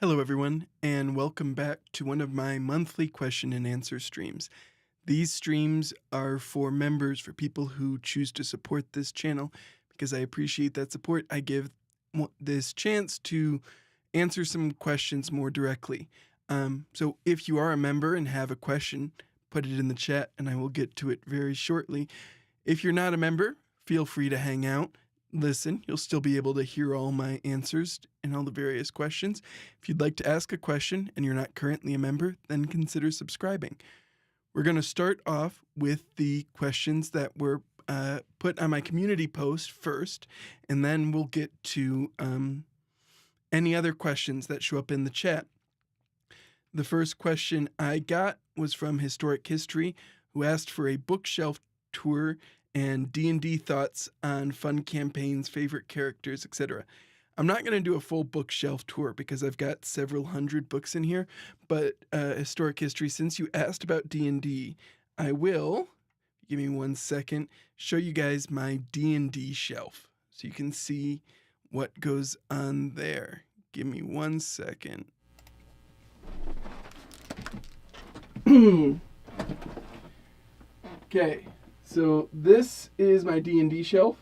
Hello, everyone, and welcome back to one of my monthly question and answer streams. These streams are for members, for people who choose to support this channel. Because I appreciate that support, I give this chance to answer some questions more directly. So if you are a member and have a question, put it in the chat and I will get to it very shortly. If you're not a member, feel free to hang out. Listen, you'll still be able to hear all my answers and all the various questions. If you'd like to ask a question and you're not currently a member, then consider subscribing. We're going to start off with the questions that were put on my community post first, and then we'll get to any other questions that show up in the chat. The first question I got was from Historic History, who asked for a bookshelf tour and D&D thoughts on fun campaigns, favorite characters, etc. I'm not going to do a full bookshelf tour because I've got several hundred books in here, but Historic History, since you asked about D&D, I will, give me 1 second, show you guys my D&D shelf so you can see what goes on there. Give me 1 second. Okay. So this is my D&D shelf.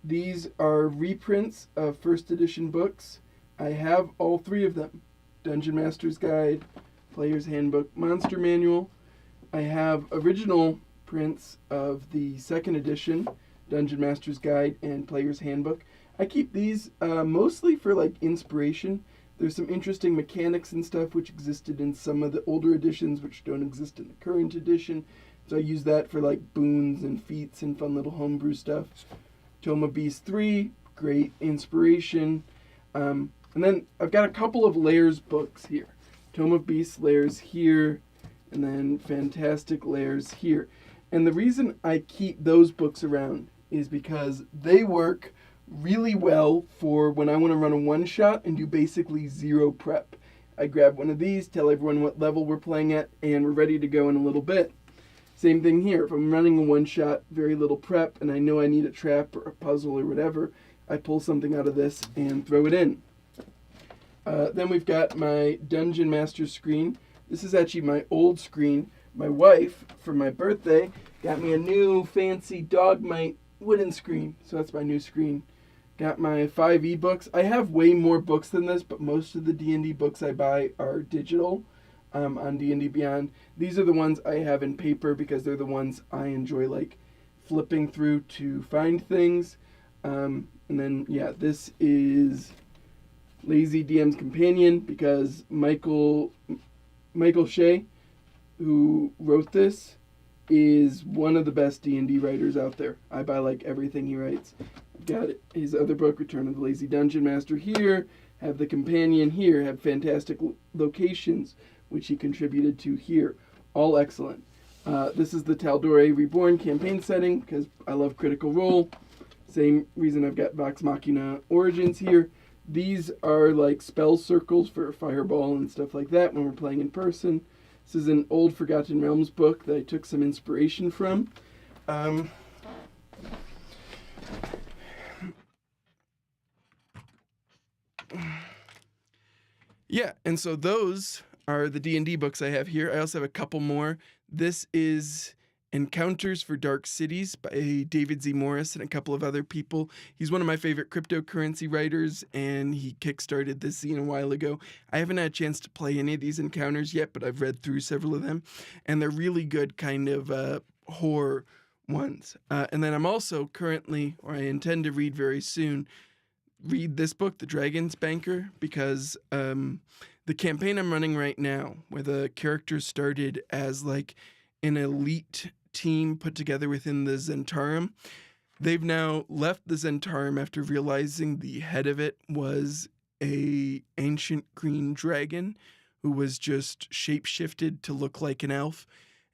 These are reprints of first edition books. I have all 3 of them. Dungeon Master's Guide, Player's Handbook, Monster Manual. I have original prints of the 2nd edition, Dungeon Master's Guide and Player's Handbook. I keep these mostly for like inspiration. There's some interesting mechanics and stuff which existed in some of the older editions which don't exist in the current edition. So I use that for like boons and feats and fun little homebrew stuff. Tome of Beasts 3, great inspiration. And then I've got a couple of layers books here. Tome of Beasts layers here, and then Fantastic layers here. And the reason I keep those books around is because they work really well for when I want to run a one-shot and do basically 0 prep. I grab one of these, tell everyone what level we're playing at, and we're ready to go in a little bit. Same thing here. If I'm running a one-shot, very little prep, and I know I need a trap or a puzzle or whatever, I pull something out of this and throw it in. Then we've got my Dungeon Master screen. This is actually my old screen. My wife, for my birthday, got me a new fancy Dogmite wooden screen. So that's my new screen. Got my 5 ebooks. I have way more books than this, but most of the D&D books I buy are digital. On D&D Beyond. These are the ones I have in paper because they're the ones I enjoy like flipping through to find things. And then, yeah, this is Lazy DM's Companion because Michael Shea, who wrote this, is one of the best D&D writers out there. I buy like everything he writes. Got his other book, Return of the Lazy Dungeon Master here. Have the Companion here. Have Fantastic Locations, which he contributed to here. All excellent. This is the Tal'Dorei Reborn campaign setting, because I love Critical Role. Same reason I've got Vox Machina Origins here. These are like spell circles for Fireball and stuff like that when we're playing in person. This is an old Forgotten Realms book that I took some inspiration from. Yeah, and so those are the D&D books I have here. I also have a couple more. This is Encounters for Dark Cities by David Z. Morris and a couple of other people. He's one of my favorite cryptocurrency writers, and he kickstarted this zine a while ago. I haven't had a chance to play any of these encounters yet, but I've read through several of them, and they're really good kind of horror ones. And then I'm also currently, or I intend to read very soon, read this book, The Dragon's Banker, because the campaign I'm running right now, where the characters started as like an elite team put together within the Zentarum, they've now left the Zentarum after realizing the head of it was a ancient green dragon who was just shapeshifted to look like an elf.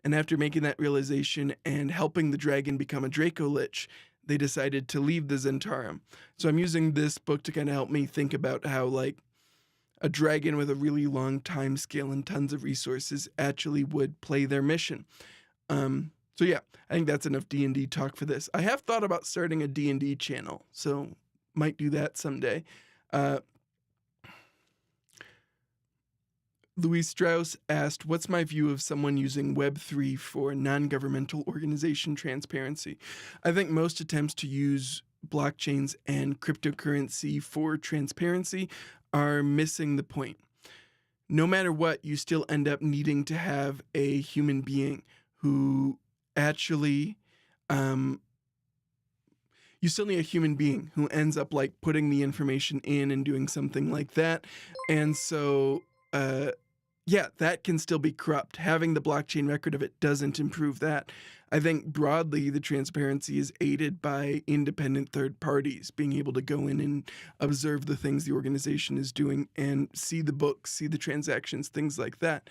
And after making that realization and helping the dragon become a Draco Lich, they decided to leave the Zentarum. So I'm using this book to kind of help me think about how like a dragon with a really long time scale and tons of resources actually would play their mission. So yeah, I think that's enough D&D talk for this. I have thought about starting a D&D channel, so might do that someday. Louis Strauss asked, what's my view of someone using Web3 for non-governmental organization transparency? I think most attempts to use blockchains and cryptocurrency for transparency are missing the point. No matter what, you still end up needing to have a human being who actually, you still need a human being who ends up like putting the information in and doing something like that. And so, yeah, that can still be corrupt. Having the blockchain record of it doesn't improve that. I think broadly the transparency is aided by independent third parties being able to go in and observe the things the organization is doing and see the books, see the transactions, things like that.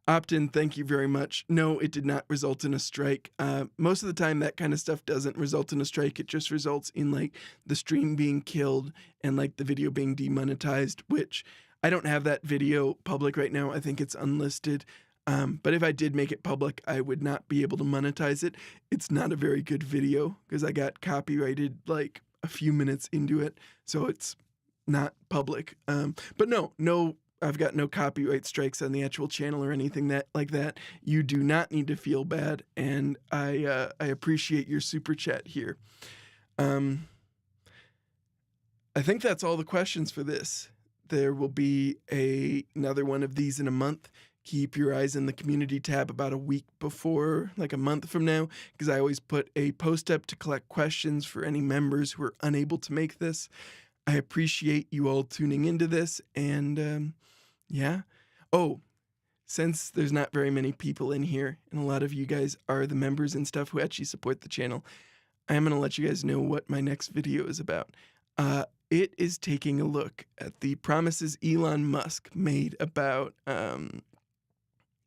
Opt-in, thank you very much. No, it did not result in a strike. Most of the time that kind of stuff doesn't result in a strike. It just results in like the stream being killed and like the video being demonetized, which I don't have that video public right now. I think it's unlisted. But if I did make it public, I would not be able to monetize it. It's not a very good video because I got copyrighted like a few minutes into it. So it's not public. But no, I've got no copyright strikes on the actual channel or anything like that. You do not need to feel bad. And I appreciate your super chat here. I think that's all the questions for this. There will be another one of these in a month. Keep your eyes in the community tab about a week before, like a month from now, because I always put a post up to collect questions for any members who are unable to make this. I appreciate you all tuning into this, and yeah. Oh, since there's not very many people in here, and a lot of you guys are the members and stuff who actually support the channel, I am going to let you guys know what my next video is about. It is taking a look at the promises Elon Musk made about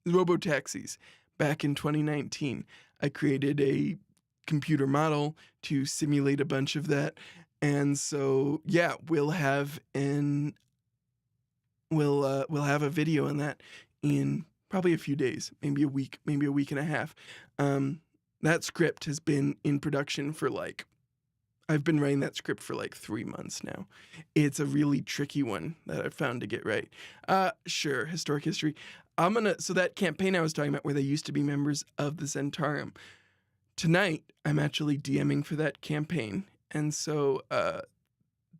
robotaxis back in 2019. I created a computer model to simulate a bunch of that. And so, yeah, we'll have a video on that in probably a few days, maybe a week and a half. That script has been in production for I've been writing that script for 3 months now. It's a really tricky one that I've found to get right. Sure, historic history. So that campaign I was talking about where they used to be members of the Zentarum. Tonight, I'm actually DMing for that campaign. And so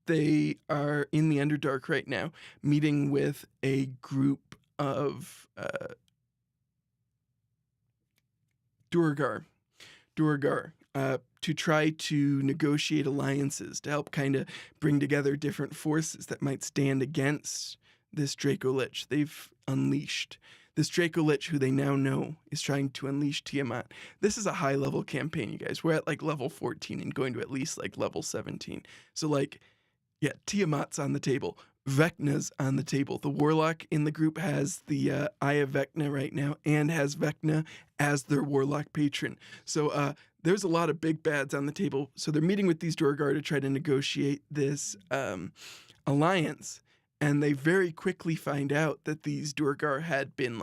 they are in the Underdark right now, meeting with a group of Duergar, to try to negotiate alliances to help kind of bring together different forces that might stand against this Draco Lich they've unleashed. This Draco Lich, who they now know is trying to unleash Tiamat. This is a high-level campaign, you guys. We're at level 14 and going to at least level 17. So yeah, Tiamat's on the table. Vecna's on the table. The Warlock in the group has the Eye of Vecna right now and has Vecna as their Warlock patron. So there's a lot of big bads on the table. So they're meeting with these Duergar to try to negotiate this alliance. And they very quickly find out that these Duergar had been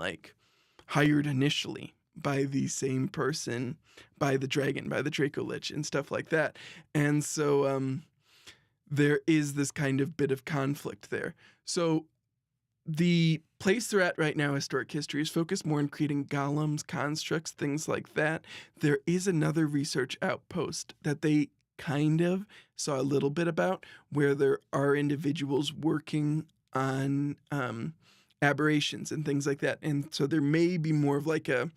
hired initially by the same person, by the dragon, by the Draco Lich and stuff like that. And so there is this kind of bit of conflict there. So the place they're at right now, historic history, is focused more on creating golems, constructs, things like that. There is another research outpost that they kind of saw a little bit about, where there are individuals working on aberrations and things like that. And so there may be more of a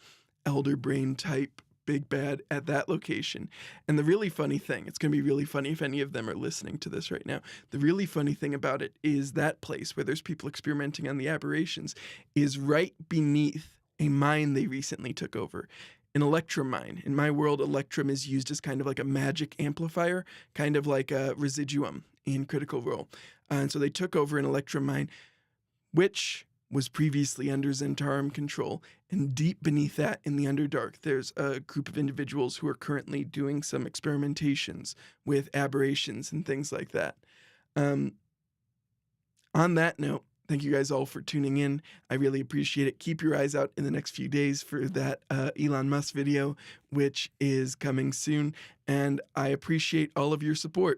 elder brain type big bad at that location. And the really funny thing, it's going to be really funny if any of them are listening to this right now. The really funny thing about it is that place where there's people experimenting on the aberrations is right beneath a mine they recently took over. An Electrum mine. In my world, Electrum is used as kind of a magic amplifier, kind of like a residuum in Critical Role. And so they took over an Electrum mine, which was previously under Zentarum control. And deep beneath that, in the Underdark, there's a group of individuals who are currently doing some experimentations with aberrations and things like that. On that note, thank you guys all for tuning in. I really appreciate it. Keep your eyes out in the next few days for that Elon Musk video, which is coming soon. And I appreciate all of your support.